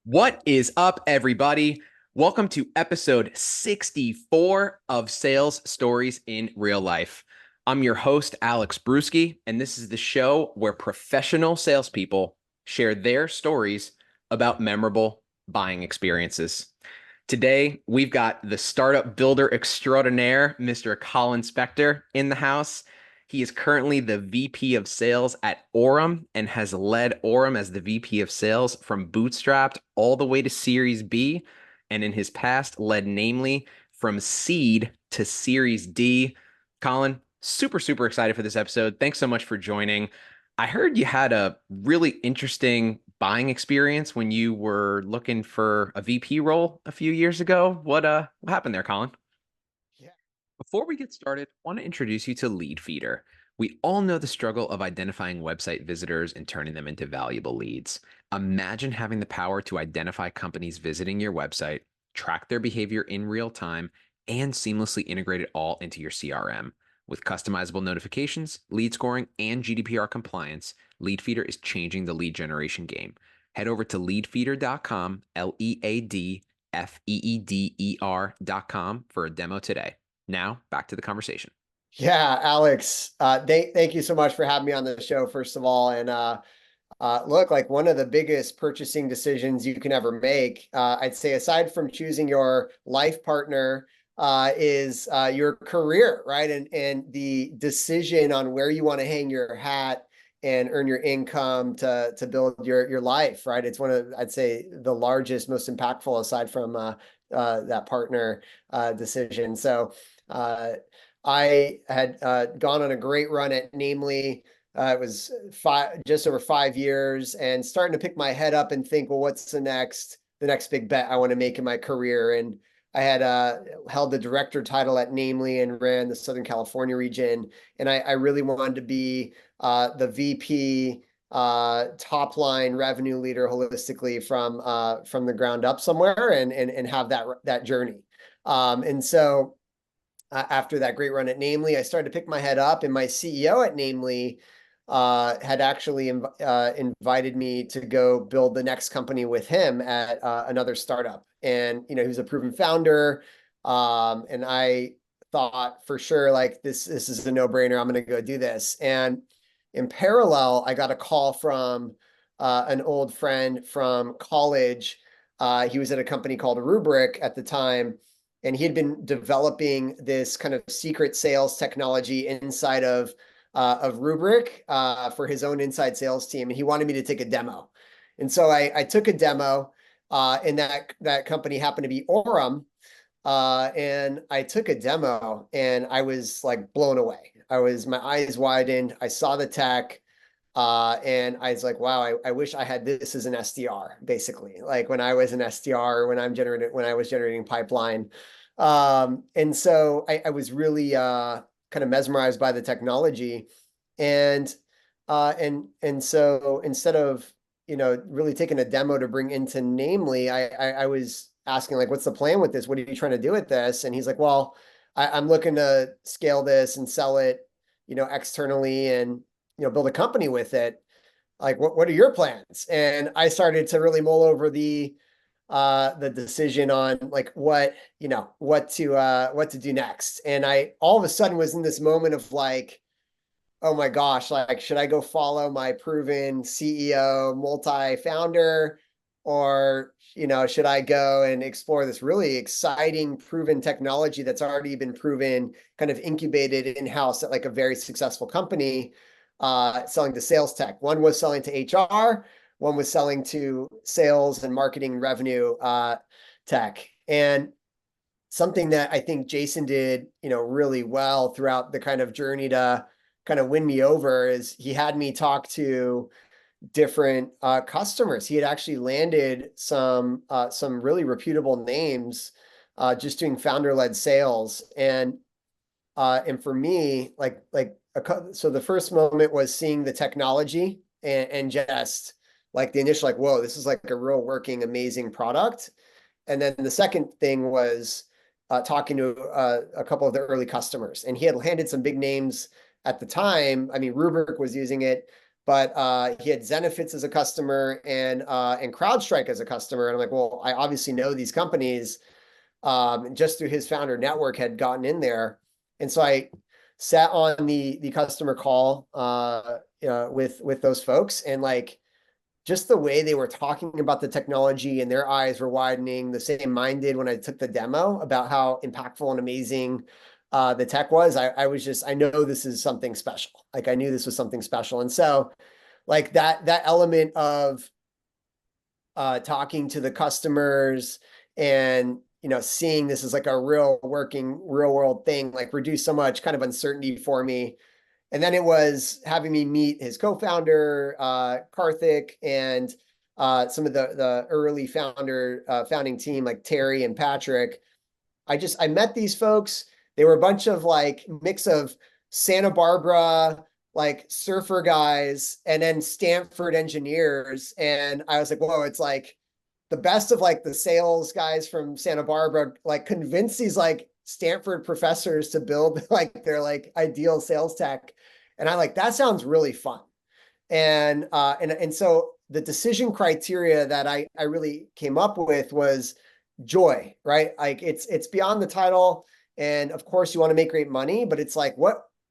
What is up, everybody? Welcome to episode 64 of Sales Stories in Real Life. I'm your host, Alex Bruschi, and this is the show where professional salespeople share their stories about memorable buying experiences. Today, we've got the startup builder extraordinaire, Mr. Colin Specter, in the house. He is currently the VP of Sales at Orum and has led Orum as the VP of Sales from bootstrapped all the way to Series B, and in his past led namely from seed to Series D. Colin, super excited for this episode. Thanks so much for joining. I heard you had a really interesting buying experience when you were looking for a VP role a few years ago. What happened there, Colin? Yeah. Before we get started, I want to introduce you to Lead Feeder. We all know the struggle of identifying website visitors and turning them into valuable leads. Imagine having the power to identify companies visiting your website, track their behavior in real time, and seamlessly integrate it all into your CRM. With customizable notifications, lead scoring, and GDPR compliance, Leadfeeder is changing the lead generation game. Head over to leadfeeder.com, LEADFEEDER.com for a demo today. Now, back to the conversation. Yeah, Alex, thank you so much for having me on the show, first of all. Look, like one of the biggest purchasing decisions you can ever make, I'd say, aside from choosing your life partner, is your career, right? And the decision on where you want to hang your hat and earn your income to build your life, right? It's one of, I'd say, the largest, most impactful, aside from that partner decision. So I had gone on a great run at Namely. It was just over 5 years, and starting to pick my head up and think, well, what's the next big bet I want to make in my career? And I had held the director title at Namely and ran the Southern California region. And I really wanted to be the VP, top line revenue leader holistically from the ground up somewhere, and have that journey. And so after that great run at Namely, I started to pick my head up, and my CEO at Namely had actually invited me to go build the next company with him at another startup. And he was a proven founder, and I thought for sure, like, this is a no-brainer. I'm going to go do this. And in parallel, I got a call from an old friend from college. He was at a company called Rubrik at the time, and he had been developing this kind of secret sales technology inside of Rubrik for his own inside sales team, and he wanted me to take a demo. And so I took a demo, and that company happened to be Orum, and I took a demo, and I was like blown away. My eyes widened. I saw the tech. And I was like, wow, I wish I had this as an SDR, basically, like when I was an SDR, when I was generating pipeline. And so I was really kind of mesmerized by the technology. And so instead of really taking a demo to bring into Namely, I was asking, like, what's the plan with this? What are you trying to do with this? And he's like, well, I'm looking to scale this and sell it, externally, and build a company with it. Like, what are your plans? And I started to really mull over the decision on, like, what to do next. And I all of a sudden was in this moment of like, oh my gosh, like, should I go follow my proven CEO, multi-founder, or should I go and explore this really exciting, proven technology that's already been proven, kind of incubated in-house at like a very successful company, selling to sales tech? One was selling to HR, one was selling to sales and marketing revenue tech. And something that I think Jason did, really well throughout the kind of journey to kind of win me over is he had me talk to different customers. He had actually landed some really reputable names, just doing founder-led sales. And for me, so the first moment was seeing the technology, and just like the initial, like, whoa, this is like a real working, amazing product. And then the second thing was talking to a couple of the early customers, and he had landed some big names at the time. I mean, Rubrik was using it, but he had Zenefits as a customer and CrowdStrike as a customer. And I'm like, well, I obviously know these companies just through his founder network had gotten in there. And so I sat on the customer call with those folks, and like just the way they were talking about the technology and their eyes were widening, the same mine did when I took the demo about how impactful and amazing the tech was. I was just, I know this is something special. Like I knew this was something special. And so like that element of talking to the customers and seeing this as like a real working real world thing like reduced so much kind of uncertainty for me. And then it was having me meet his co-founder Karthik and some of the early founding team like Terry and Patrick. I met these folks. They were a bunch of like mix of Santa Barbara like surfer guys and then Stanford engineers. And I was like, whoa, it's like the best of like the sales guys from Santa Barbara, like convince these like Stanford professors to build like their like ideal sales tech. And I like, that sounds really fun. And so the decision criteria that I really came up with was joy, right? Like it's beyond the title. And of course you want to make great money, but it's like,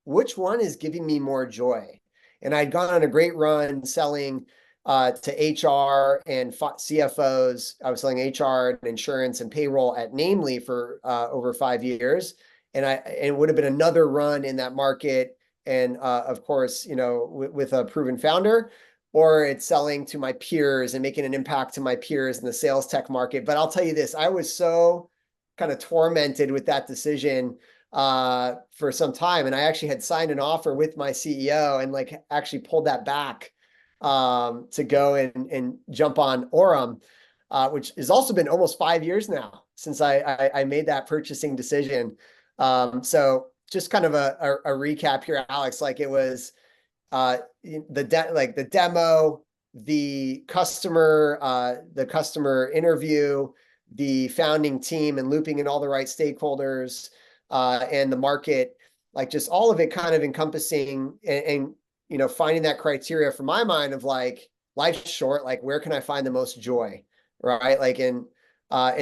which one is giving me more joy? And I'd gone on a great run selling to HR and CFOs. I was selling HR and insurance and payroll at Namely for over 5 years. And it would have been another run in that market. And of course, with a proven founder, or it's selling to my peers and making an impact to my peers in the sales tech market. But I'll tell you this, I was so kind of tormented with that decision for some time. And I actually had signed an offer with my CEO and like actually pulled that back to go and jump on Orum, which has also been almost 5 years now since I made that purchasing decision. So just kind of a recap here, Alex, like it was the demo, the customer interview, the founding team and looping in all the right stakeholders, and the market, like just all of it kind of encompassing and finding that criteria for my mind of like life's short, like where can I find the most joy, right? Like and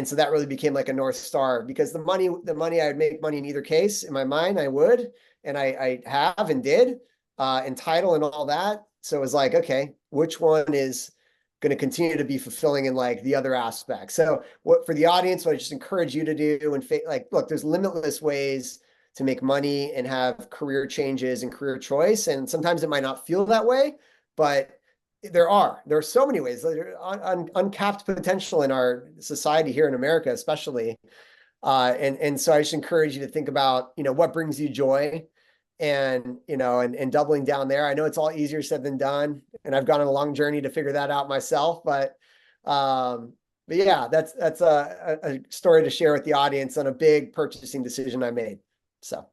so that really became like a North Star because the money I would make money in either case in my mind I would, and I have and did, and title and all that. So it was like, okay, which one is going to continue to be fulfilling in like the other aspects? So what for the audience, what I just encourage you to do and like, look, there's limitless ways to make money and have career changes and career choice. And sometimes it might not feel that way, but there are so many ways. There's uncapped potential in our society here in America, especially. And so I just encourage you to think about, what brings you joy and, and doubling down there. I know it's all easier said than done. And I've gone on a long journey to figure that out myself, but yeah, that's a story to share with the audience on a big purchasing decision I made. So.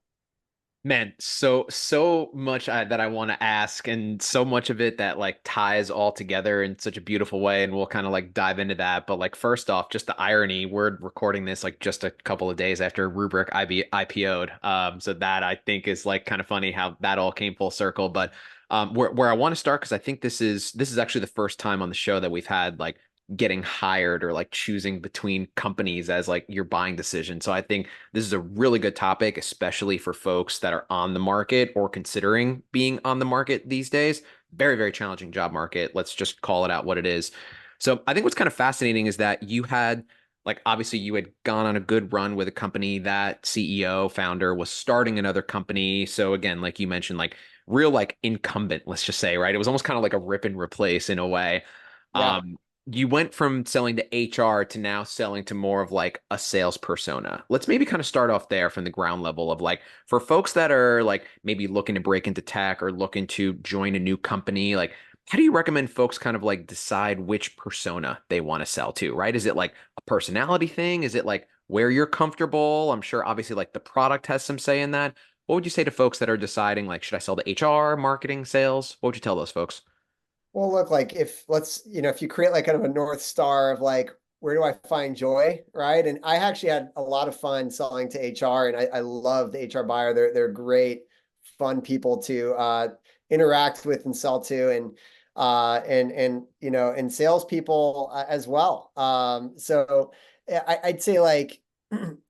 Man, so much that I want to ask, and so much of it that like ties all together in such a beautiful way, and we'll kind of like dive into that. But like first off, just the irony, we're recording this like just a couple of days after Rubrik IPO'd. So that I think is like kind of funny how that all came full circle. But where I want to start, because I think this is actually the first time on the show that we've had like getting hired or like choosing between companies as like your buying decision. So I think this is a really good topic, especially for folks that are on the market or considering being on the market these days. Very, very challenging job market. Let's just call it out what it is. So I think what's kind of fascinating is that you had like obviously you had gone on a good run with a company that CEO founder was starting another company. So again, like you mentioned, like real like incumbent, let's just say, right? It was almost kind of like a rip and replace in a way. Yeah. You went from selling to HR to now selling to more of like a sales persona. Let's maybe kind of start off there from the ground level of like for folks that are like maybe looking to break into tech or looking to join a new company, like how do you recommend folks kind of like decide which persona they want to sell to, right? Is it like a personality thing? Is it like where you're comfortable? I'm sure obviously like the product has some say in that. What would you say to folks that are deciding like, should I sell to HR, marketing, sales? What would you tell those folks? Well, look, like if you create like kind of a North Star of like, where do I find joy, right? And I actually had a lot of fun selling to HR, and I love the HR buyer. They're great, fun people to interact with and sell to, and and salespeople as well. So I'd say like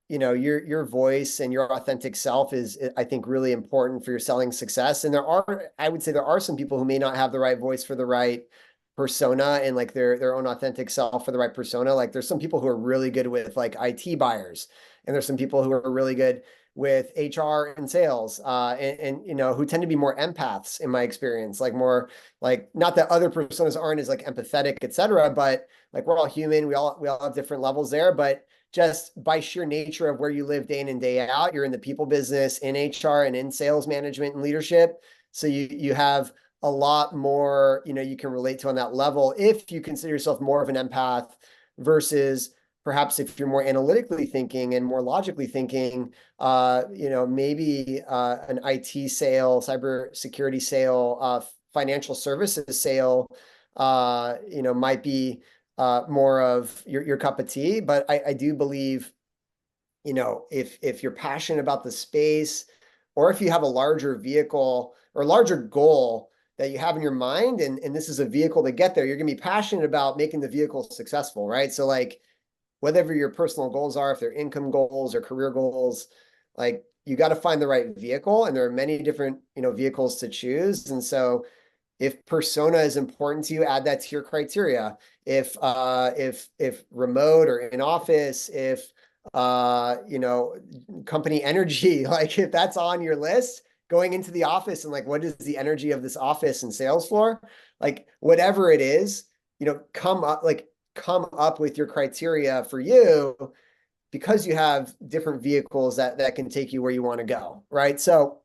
your voice and your authentic self is, I think, really important for your selling success. And I would say there are some people who may not have the right voice for the right persona and like their own authentic self for the right persona. Like there's some people who are really good with like IT buyers, and there's some people who are really good with HR and sales, and who tend to be more empaths in my experience, like more like, not that other personas aren't as like empathetic, etc., but like we're all human, we all have different levels there, but just by sheer nature of where you live day in and day out, you're in the people business, in HR and in sales management and leadership. So you have a lot more, you can relate to on that level if you consider yourself more of an empath versus perhaps if you're more analytically thinking and more logically thinking, maybe an IT sale, cybersecurity sale, financial services sale, might be more of your cup of tea. But I do believe, if you're passionate about the space, or if you have a larger vehicle or larger goal that you have in your mind, and this is a vehicle to get there, you're going to be passionate about making the vehicle successful, right? So like, whatever your personal goals are, if they're income goals or career goals, like you got to find the right vehicle, and there are many different, vehicles to choose. And so if persona is important to you, add that to your criteria. If remote or in office, if company energy, like if that's on your list, going into the office and like, what is the energy of this office and sales floor? Like whatever it is, come up with your criteria for you, because you have different vehicles that can take you where you want to go, right? So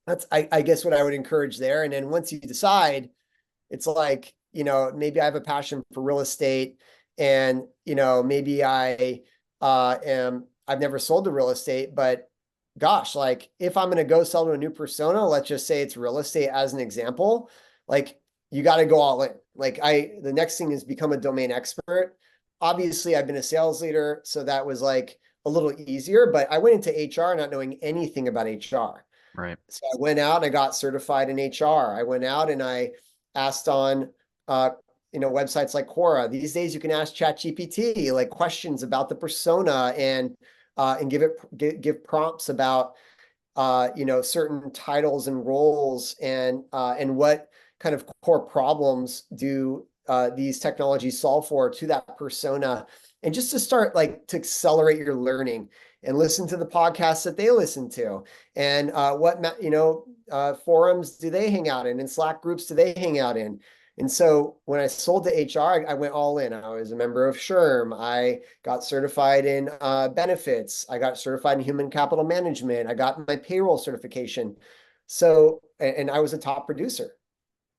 that's, I guess, what I would encourage there. And then once you decide, it's like, maybe I have a passion for real estate, and, maybe I've never sold to real estate, but gosh, like if I'm going to go sell to a new persona, let's just say it's real estate as an example, like you got to go all in. Like the next thing is become a domain expert. Obviously, I've been a sales leader, so that was like a little easier, but I went into HR not knowing anything about HR. Right. So I went out and I got certified in HR. I went out and I asked on, websites like Quora. These days, you can ask ChatGPT like questions about the persona, and give prompts about certain titles and roles, and what kind of core problems do these technologies solve for to that persona, and just to start like to accelerate your learning, and listen to the podcasts that they listen to, and forums do they hang out in, and Slack groups do they hang out in. And so when I sold to HR, I went all in. I was a member of SHRM. I got certified in benefits. I got certified in human capital management. I got my payroll certification. So, and I was a top producer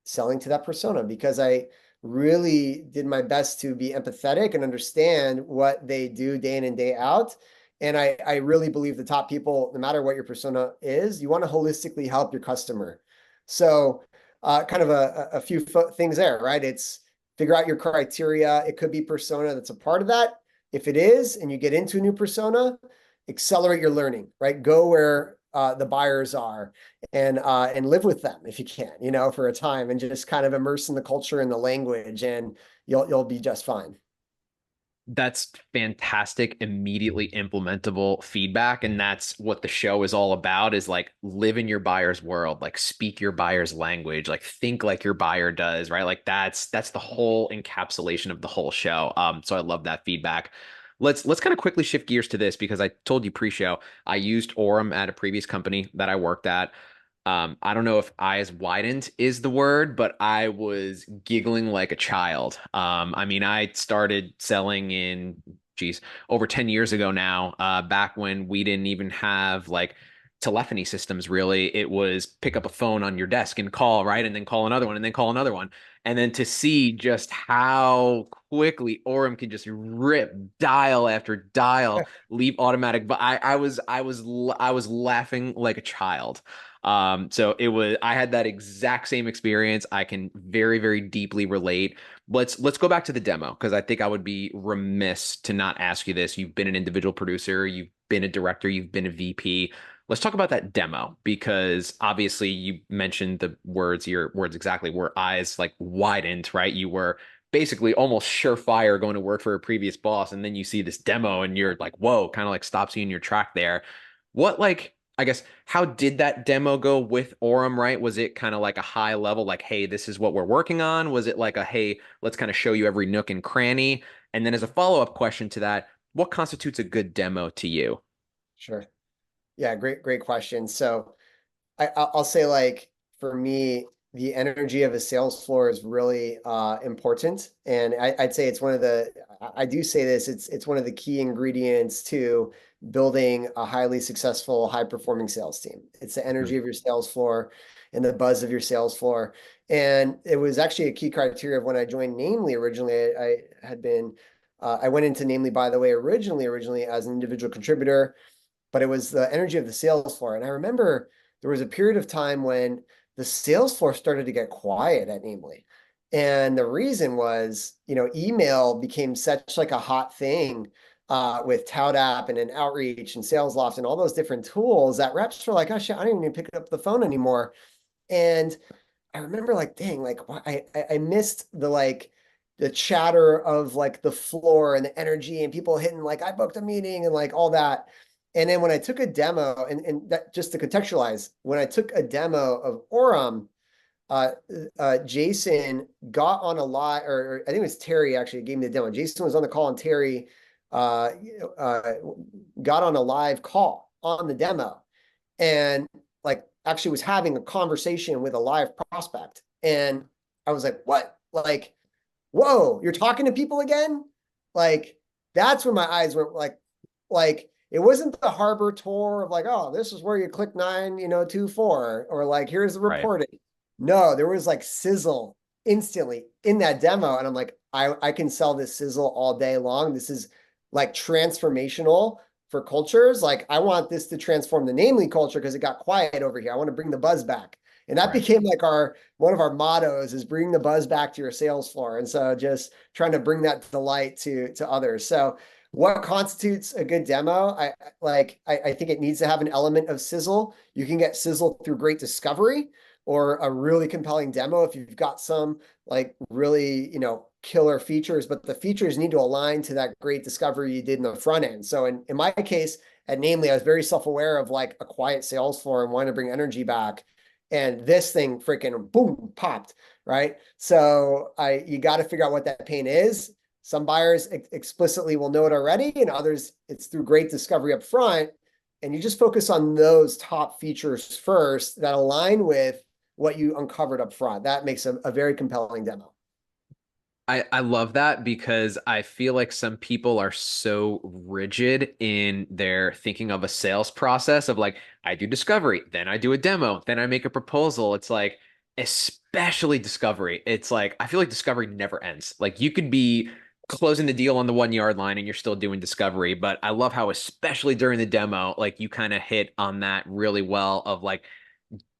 selling to that persona, because I really did my best to be empathetic and understand what they do day in and day out. And I really believe the top people, no matter what your persona is, you want to holistically help your customer. So kind of a few things there, right? It's figure out your criteria. It could be persona that's a part of that. If it is, and you get into a new persona, accelerate your learning, right? Go where the buyers are, and live with them if you can, for a time, and just kind of immerse in the culture and the language, and you'll be just fine. That's fantastic, immediately implementable feedback. And that's what the show is all about, is like live in your buyer's world, like speak your buyer's language, like think like your buyer does, right? Like that's the whole encapsulation of the whole show. So I love that feedback. Let's kind of quickly shift gears to this, because I told you pre-show I used Orum at a previous company that I worked at. I don't know if eyes widened is the word, but I was giggling like a child. I mean, I started selling in, geez, over 10 years ago now, back when we didn't even have like telephony systems really. It was pick up a phone on your desk and call, right? And then call another one, and then call another one. And then to see just how quickly Orem can just rip dial after dial, leave automatic. But I was laughing like a child. So I had that exact same experience. I can very, very deeply relate. Let's go back to the demo, because I think I would be remiss to not ask you this. You've been an individual producer, you've been a director, you've been a VP. let's talk about that demo because obviously you mentioned the words, your words exactly, were eyes like widened, right? You were basically almost surefire going to work for a previous boss, and then you see this demo and you're like, whoa, kind of like stops you in your track there. What like I guess how did that demo go with Orum, right? Was it kind of like a high level, like, hey, this is what we're working on? Was it like a hey, let's kind of show you every nook and cranny? And then as a follow-up question to that, what constitutes a good demo to you? Sure. Yeah, great question. So I'll say like for me, the energy of a sales floor is really important. And I'd say it's one of the, I do say this, it's one of the key ingredients to building a highly successful, high performing sales team. It's the Hmm. energy of your sales floor and the buzz of your sales floor. And it was actually a key criteria of when I joined Namely originally. I had been, I went into Namely, by the way, originally as an individual contributor, but it was the energy of the sales floor. And I remember there was a period of time when the sales floor started to get quiet at Namely. And the reason was, email became such like a hot thing with Tout App and an Outreach and Sales Loft and all those different tools that reps were like, oh shit, I don't even need to pick up the phone anymore. And I remember like, dang, like I missed the chatter of like the floor and the energy and people hitting like I booked a meeting and like all that. And then when I took a demo, and that just to contextualize, when I took a demo of Orum, uh, Jason got on a live, or I think it was Terry actually gave me the demo. Jason was on the call and Terry uh, uh, got on a live call on the demo and like actually was having a conversation with a live prospect. And I was like, what? Like, whoa, you're talking to people again? Like, that's when my eyes went like it wasn't the harbor tour of like, oh, this is where you click 924, or like, here's the Right. reporting. No, there was like sizzle instantly in that demo. And I'm like, I can sell this sizzle all day long. This is like transformational for cultures. Like, I want this to transform the Namely culture because it got quiet over here. I want to bring the buzz back. And that Right. became like our one of our mottos is bring the buzz back to your sales floor. And so just trying to bring that to light to others. So what constitutes a good demo? I think it needs to have an element of sizzle. You can get sizzle through great discovery or a really compelling demo if you've got some like really, killer features, but the features need to align to that great discovery you did in the front end. So in my case, at Namely, I was very self-aware of like a quiet sales floor and wanting to bring energy back. And this thing freaking boom popped, right? So you got to figure out what that pain is. Some buyers explicitly will know it already, and others it's through great discovery up front. And you just focus on those top features first that align with what you uncovered up front. That makes a very compelling demo. I love that because I feel like some people are so rigid in their thinking of a sales process of like, I do discovery, then I do a demo, then I make a proposal. It's like, especially discovery. It's like, I feel like discovery never ends. Like, you could be closing the deal on the 1 yard line and you're still doing discovery. But I love how, especially during the demo, like, you kind of hit on that really well of like,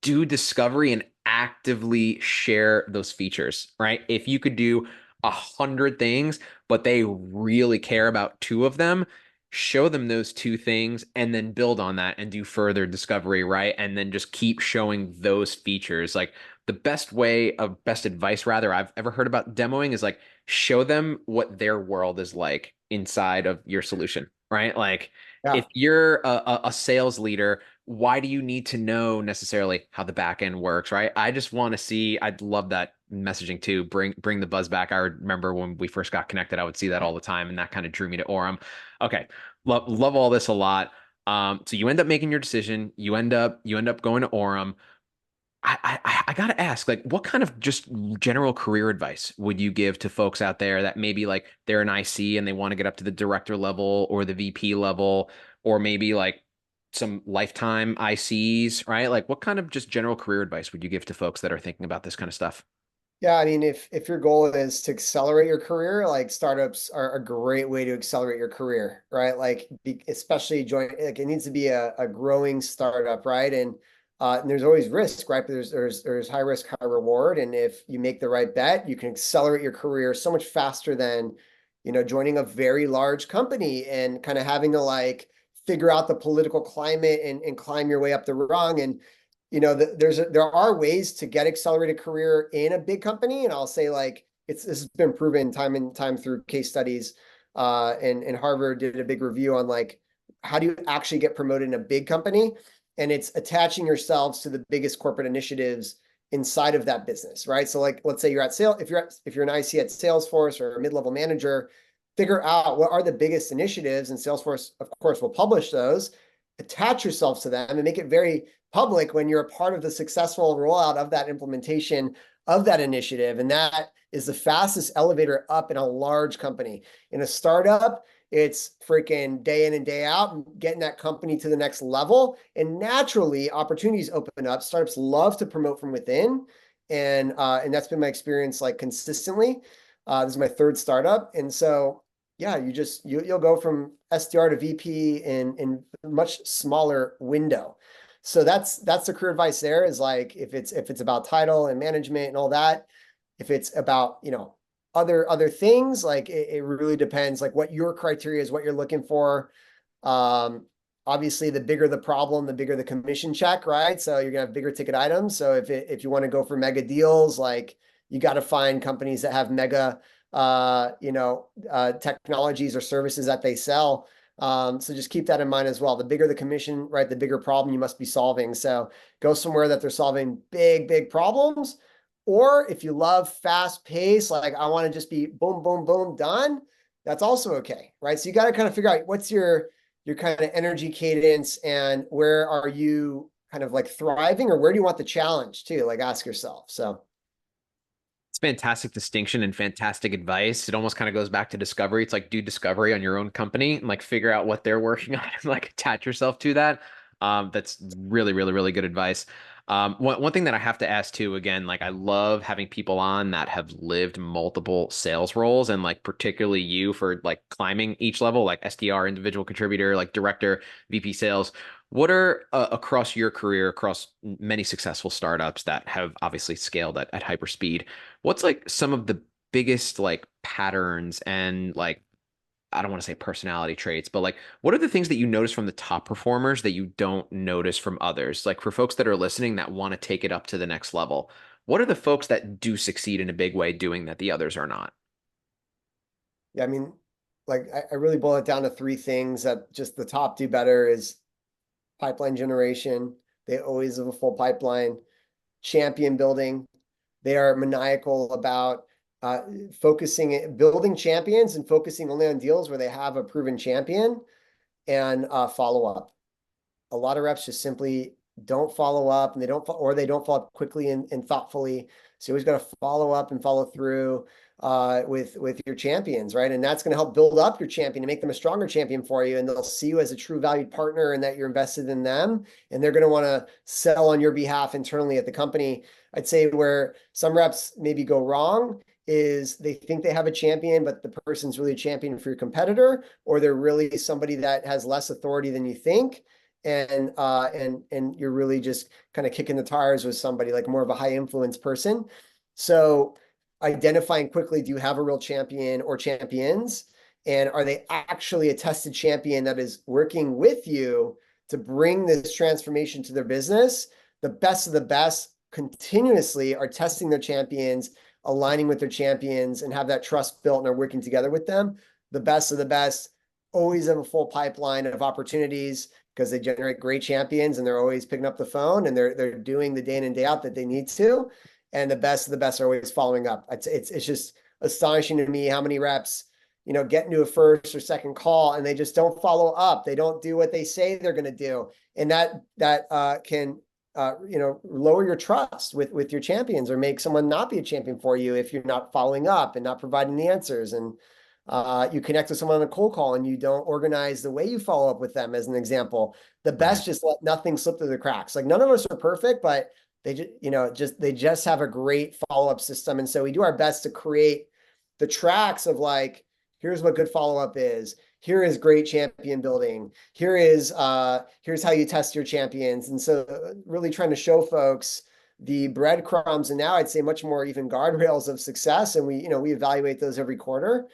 do discovery and actively share those features, right? If you could do 100 things, but they really care about two of them, show them those two things and then build on that and do further discovery, right? And then just keep showing those features. Like the best way of best advice, rather, I've ever heard about demoing is like show them what their world is like inside of your solution, right? Like if Yeah. you're a sales leader, why do you need to know necessarily how the back end works, right? I just want to see, I'd love that messaging too. Bring the buzz back. I remember when we first got connected, I would see that all the time, and that kind of drew me to Orum. Okay, love all this a lot. So you end up making your decision. You end up going to Orum. I gotta ask, like, what kind of just general career advice would you give to folks out there that maybe like they're an IC and they want to get up to the director level or the VP level, or maybe like some lifetime ICs, right? Like, what kind of just general career advice would you give to folks that are thinking about this kind of stuff? Yeah, I mean, if your goal is to accelerate your career, like startups are a great way to accelerate your career, right? Like, especially join, like it needs to be a growing startup, right? And there's always risk, right? But there's high risk, high reward, and if you make the right bet, you can accelerate your career so much faster than, joining a very large company and kind of having to like figure out the political climate and climb your way up the rung. And there are ways to get accelerated career in a big company, and I'll say like this has been proven time and time through case studies. And Harvard did a big review on like how do you actually get promoted in a big company, and it's attaching yourselves to the biggest corporate initiatives inside of that business, right? So like let's say you're at sales, if you're an IC at Salesforce or a mid-level manager, figure out what are the biggest initiatives, and Salesforce, of course, will publish those. Attach yourselves to them and make it very public when you're a part of the successful rollout of that implementation of that initiative. And that is the fastest elevator up in a large company. In a startup, it's freaking day in and day out and getting that company to the next level. And naturally, opportunities open up. Startups love to promote from within. And that's been my experience like consistently. This is my third startup. And so yeah, you'll go from SDR to VP in a much smaller window. So that's the career advice there is like if it's about title and management and all that, if it's about, other things, like it really depends like what your criteria is, what you're looking for. Obviously the bigger the problem, the bigger the commission check, right? So you're gonna have bigger ticket items. So if you want to go for mega deals, like you got to find companies that have mega technologies or services that they sell. So just keep that in mind as well. The bigger the commission, right, the bigger problem you must be solving. So go somewhere that they're solving big problems. Or if you love fast pace, like I want to just be boom, boom, boom, done, that's also okay, right? So you got to kind of figure out what's your kind of energy cadence and where are you kind of like thriving, or where do you want the challenge too? Like ask yourself. So It's fantastic distinction and fantastic advice. It almost kind of goes back to discovery. It's like do discovery on your own company and like figure out what they're working on and like attach yourself to that. That's really, really, really good advice. One thing that I have to ask too, again, like I love having people on that have lived multiple sales roles, and like particularly you for like climbing each level, like SDR, individual contributor, like director, VP sales. What are across your career, across many successful startups that have obviously scaled at hyper speed? What's like some of the biggest like patterns and like I don't want to say personality traits, but like what are the things that you notice from the top performers that you don't notice from others? Like for folks that are listening that want to take it up to the next level, what are the folks that do succeed in a big way doing that the others are not? yeah, I mean, like I really boil it down to three things that just the top do better is pipeline generation. They always have a full pipeline. Champion building. They are maniacal about building champions and focusing only on deals where they have a proven champion, and follow up. A lot of reps just simply don't follow up, and they don't follow up quickly and thoughtfully. So you always got to follow up and follow through with your champions, right? And that's going to help build up your champion and make them a stronger champion for you. And they'll see you as a true valued partner and that you're invested in them. And they're going to want to sell on your behalf internally at the company. I'd say where some reps maybe go wrong is they think they have a champion, but the person's really a champion for your competitor, or they're really somebody that has less authority than you think. And you're really just kind of kicking the tires with somebody like more of a high influence person. So identifying quickly, do you have a real champion or champions? And are they actually a tested champion that is working with you to bring this transformation to their business? The best of the best continuously are testing their champions, aligning with their champions, and have that trust built and are working together with them. The best of the best always have a full pipeline of opportunities because they generate great champions and they're always picking up the phone and they're doing the day in and day out that they need to. And the best of the best are always following up. It's just astonishing to me how many reps, get into a first or second call and they just don't follow up. They don't do what they say they're going to do. And that can lower your trust with your champions or make someone not be a champion for you if you're not following up and not providing the answers. And you connect with someone on a cold call and you don't organize the way you follow up with them, as an example. The Right. best just let nothing slip through the cracks. Like none of us are perfect, but they just have a great follow-up system. And so we do our best to create the tracks of like, here's what good follow-up is. Here is great champion building. Here's how you test your champions. And so really trying to show folks the breadcrumbs, and now I'd say much more even guardrails of success. And we evaluate those every quarter.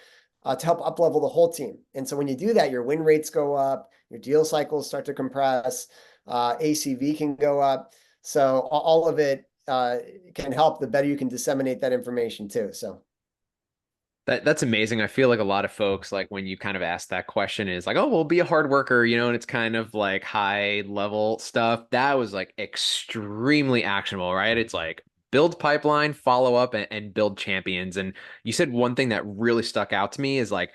to help up level the whole team. And so when you do that, your win rates go up, your deal cycles start to compress, ACV can go up. So all of it can help. The better you can disseminate that information too. So That's amazing. I feel like a lot of folks, like when you kind of ask that question, is like, oh, well, be a hard worker, and it's kind of like high level stuff. That was like extremely actionable, right? It's like build pipeline, follow up, and build champions. And you said one thing that really stuck out to me is like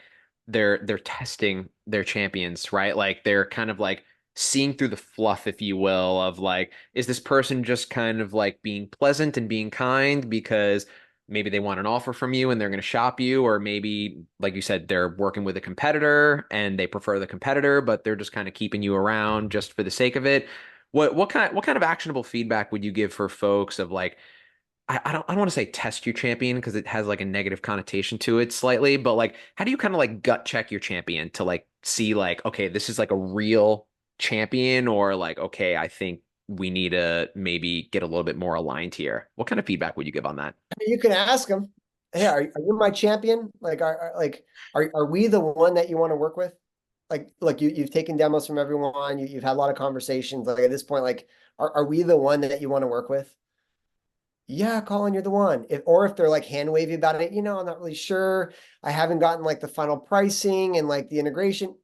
they're testing their champions, right? Like they're kind of like seeing through the fluff, if you will, of like, is this person just kind of like being pleasant and being kind because maybe they want an offer from you and they're going to shop you, or maybe like you said, they're working with a competitor and they prefer the competitor, but they're just kind of keeping you around just for the sake of it. What kind of actionable feedback would you give for folks of like, I don't want to say test your champion because it has like a negative connotation to it slightly, but like how do you kind of like gut check your champion to like see like, okay, this is like a real champion, or like, okay, I think we need to maybe get a little bit more aligned here. What kind of feedback would you give on that? you can ask them, hey, are you my champion? Like, are we the one that you want to work with? Like you've taken demos from everyone. You've had a lot of conversations. Like at this point, like, are we the one that you want to work with? Yeah, Colin, you're the one. Or if they're like hand wavy about it, I'm not really sure. I haven't gotten like the final pricing and like the integration.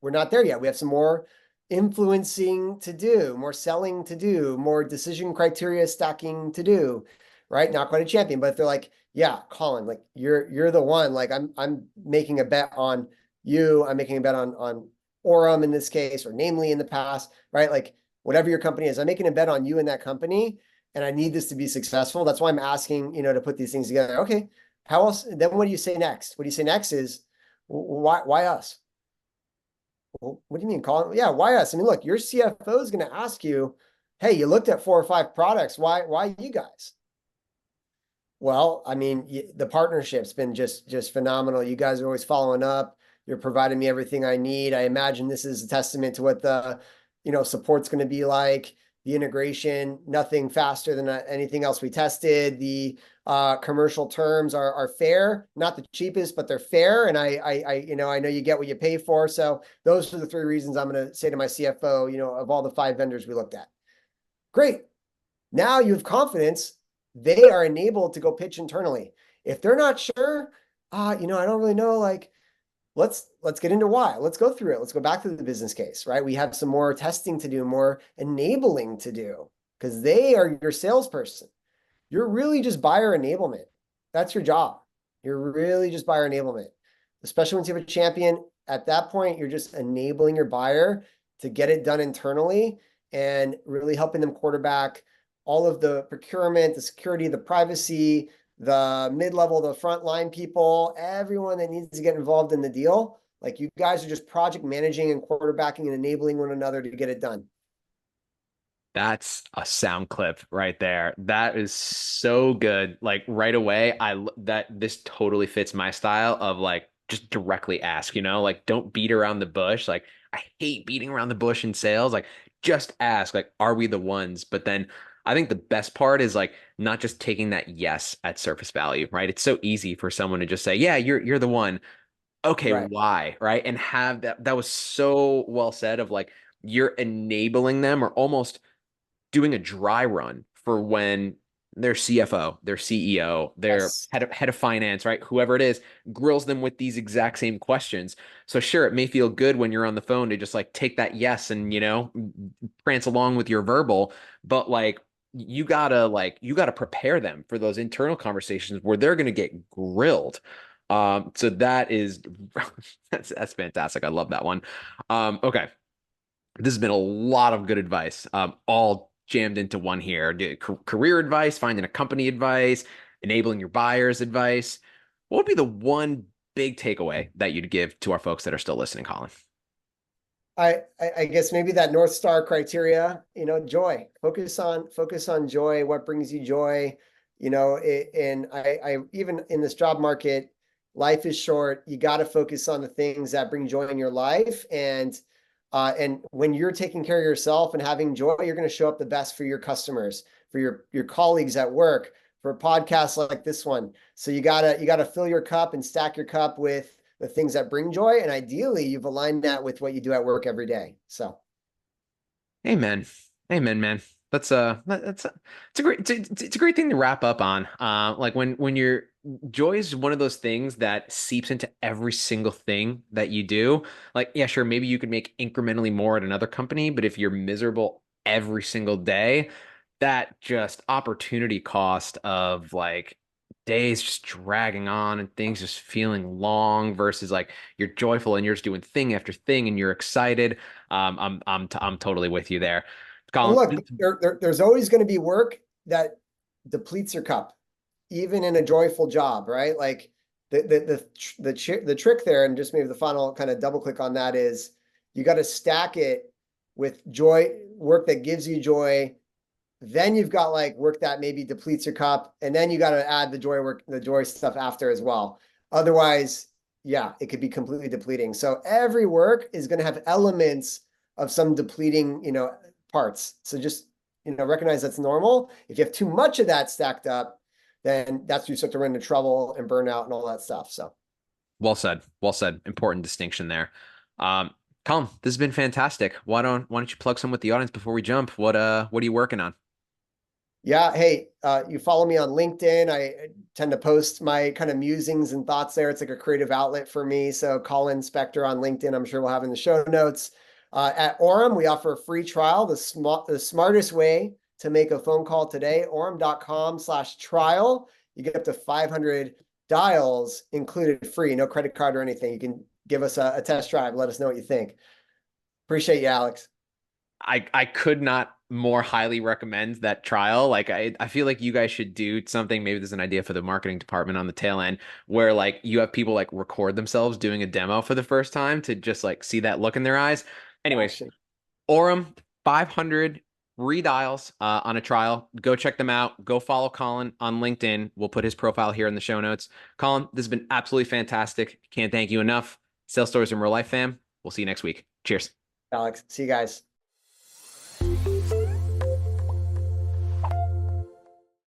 We're not there yet. We have some more influencing to do, more selling to do, more decision criteria stacking to do, right? Not quite a champion, but if they're like, yeah, Colin, like you're the one. Like I'm making a bet on you. I'm making a bet on Orum in this case, or namely in the past, right? Like whatever your company is, I'm making a bet on you and that company, and I need this to be successful. That's why I'm asking, to put these things together. Okay, how else? Then what do you say next? What do you say next is why us? Well, what do you mean, Colin? Yeah, why us? I mean, look, your CFO is going to ask you, hey, you looked at 4 or 5 products. Why you guys? Well, I mean, the partnership's been just phenomenal. You guys are always following up. You're providing me everything I need. I imagine this is a testament to what the, support's going to be like. The integration, nothing faster than anything else we tested. The commercial terms are fair, not the cheapest, but they're fair. And I know you get what you pay for. So those are the 3 reasons I'm going to say to my CFO, of all the 5 vendors we looked at. Great. Now you have confidence. They are enabled to go pitch internally. If they're not sure, I don't really know, like, let's get into why. Let's go through it. Let's go back to the business case, right? We have some more testing to do, more enabling to do, because they are your salesperson. You're really just buyer enablement. That's your job. You're really just buyer enablement. Especially once you have a champion, at that point, you're just enabling your buyer to get it done internally and really helping them quarterback all of the procurement, the security, the privacy, the mid-level, the frontline people, everyone that needs to get involved in the deal. Like you guys are just project managing and quarterbacking and enabling one another to get it done. That's a sound clip right there. That is so good. Like right away, that this totally fits my style of like just directly ask, like don't beat around the bush. Like I hate beating around the bush in sales. Like just ask, like, are we the ones? But then I think the best part is like not just taking that yes at surface value, right? It's so easy for someone to just say, yeah, you're the one. Okay, Right. why? Right. And have that was so well said of like you're enabling them or almost doing a dry run for when their CFO, their CEO, their Yes. head of finance, right? Whoever it is, grills them with these exact same questions. So sure, it may feel good when you're on the phone to just like take that yes and prance along with your verbal, but like you gotta prepare them for those internal conversations where they're gonna get grilled. So that is that's fantastic. I love that one. Okay. This has been a lot of good advice, all jammed into one here. Career advice, finding a company advice, enabling your buyers advice. What would be the one big takeaway that you'd give to our folks that are still listening, Colin? I guess maybe that North Star criteria, joy. Focus on joy. What brings you joy? And I even in this job market, life is short. You got to focus on the things that bring joy in your life. And when you're taking care of yourself and having joy, you're going to show up the best for your customers, for your colleagues at work, for podcasts like this one. So you gotta fill your cup and stack your cup with the things that bring joy. And ideally, you've aligned that with what you do at work every day. So, Amen. Amen, man. It's a great it's a great thing to wrap up on. Like when you're joy is one of those things that seeps into every single thing that you do. Like, yeah, sure, maybe you could make incrementally more at another company, but if you're miserable every single day, that just opportunity cost of like days just dragging on and things just feeling long versus like you're joyful and you're just doing thing after thing and you're excited. I'm totally with you there, and Colin. look, there's always going to be work that depletes your cup, even in a joyful job, right? Like the trick there, and just maybe the final kind of double click on that is you got to stack it with joy, work that gives you joy. Then you've got like work that maybe depletes your cup, and then you got to add the joy work, the joy stuff after as well. Otherwise, yeah, it could be completely depleting. So every work is going to have elements of some depleting, parts. So just, recognize that's normal. If you have too much of that stacked up, then that's when you start to run into trouble and burnout and all that stuff. So Well said. Well said. Important distinction there. Um, Colin, this has been fantastic. Why don't you plug some with the audience before we jump? What are you working on? yeah, hey, you follow me on LinkedIn. I tend to post my kind of musings and thoughts there. It's like a creative outlet for me. So Colin Specter on LinkedIn, I'm sure we'll have in the show notes. At Orum, we offer a free trial, the smartest way to make a phone call today, orum.com/trial. You get up to 500 dials included free, no credit card or anything. You can give us a test drive. Let us know what you think. Appreciate you, Alex. I could not more highly recommend that trial. Like I feel like you guys should do something. Maybe there's an idea for the marketing department on the tail end where like you have people like record themselves doing a demo for the first time to just like see that look in their eyes. Anyways, Action. Orum 500 redials on a trial. Go check them out. Go follow Colin on LinkedIn. We'll put his profile here in the show notes. Colin, this has been absolutely fantastic. Can't thank you enough. Sales Stories in Real Life, fam. We'll see you next week. Cheers. Alex, see you guys.